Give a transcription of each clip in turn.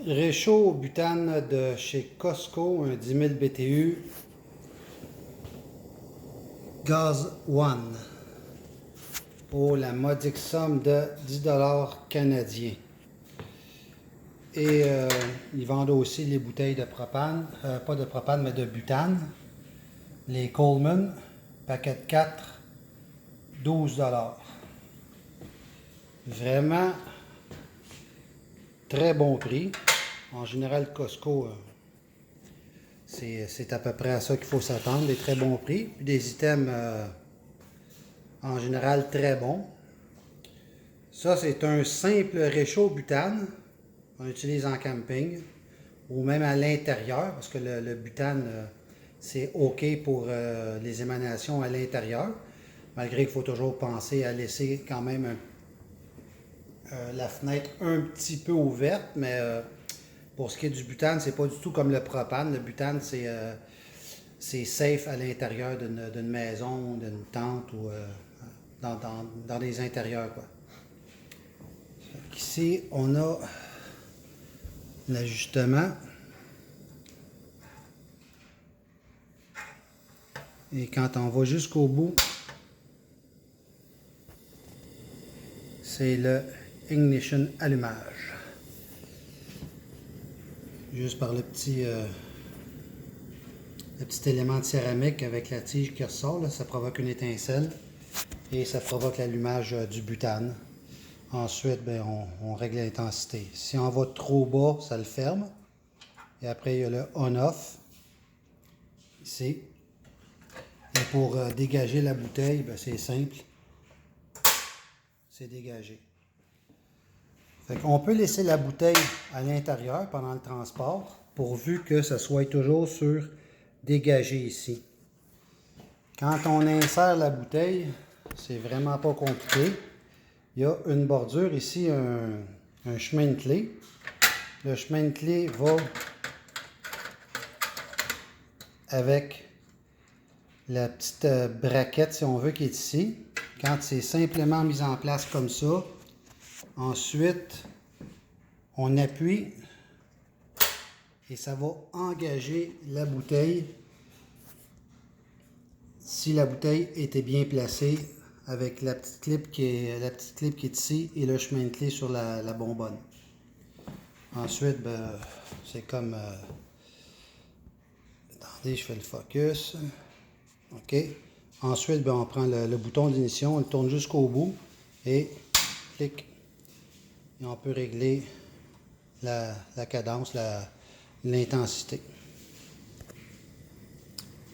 Réchaud butane de chez Costco, un 10 000 BTU, Gaz One, pour la modique somme de 10 $ canadiens. Et ils vendent aussi les bouteilles de propane, pas de propane, mais de butane. Les Coleman, paquet de 4, 12 $. Vraiment très bon prix. En général, Costco, c'est à peu près à ça qu'il faut s'attendre, des très bons prix. Puis des items en général très bons. Ça, c'est un simple réchaud butane qu'on utilise en camping ou même à l'intérieur, parce que le butane, c'est OK pour les émanations à l'intérieur, malgré qu'il faut toujours penser à laisser quand même la fenêtre un petit peu ouverte, mais pour ce qui est du butane, c'est pas du tout comme le propane. Le butane, c'est safe à l'intérieur d'une maison, d'une tente ou dans les intérieurs, quoi. Ici, on a l'ajustement. Et quand on va jusqu'au bout, c'est le ignition allumage. Juste par le petit élément de céramique avec la tige qui ressort, là, ça provoque une étincelle et ça provoque l'allumage du butane. Ensuite, ben, on règle l'intensité. Si on va trop bas, ça le ferme. Et après, il y a le on-off ici. Et pour dégager la bouteille, ben, c'est simple. C'est dégagé. Fait qu'on peut laisser la bouteille à l'intérieur pendant le transport, pourvu que ça soit toujours sur dégagé ici. Quand on insère la bouteille, c'est vraiment pas compliqué. Il y a une bordure ici, un chemin de clé. Le chemin de clé va avec la petite braquette, si on veut, qui est ici. Quand c'est simplement mis en place comme ça, ensuite, on appuie et ça va engager la bouteille si la bouteille était bien placée avec la petite clip qui est ici et le chemin de clé sur la bonbonne. Ensuite, ben, c'est comme... attendez, je fais le focus. OK. Ensuite, ben, on prend le bouton d'ignition, on le tourne jusqu'au bout et clic. Et on peut régler la cadence, l'intensité.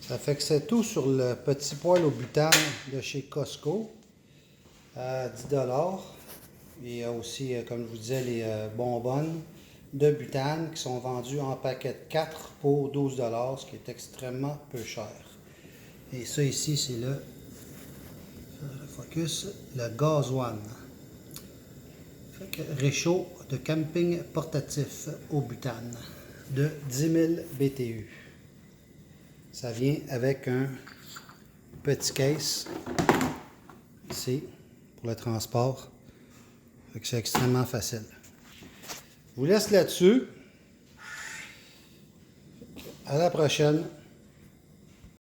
Ça fait que c'est tout sur le petit poêle au butane de chez Costco à 10 $. Il y a aussi, comme je vous disais, les bonbonnes de butane qui sont vendues en paquet de 4 pour 12 $, ce qui est extrêmement peu cher. Et ça ici, c'est le focus, le Gaz One. Fait que réchaud de camping portatif au butane de 10 000 BTU. Ça vient avec un petit case ici pour le transport. Fait que c'est extrêmement facile. Je vous laisse là-dessus. À la prochaine.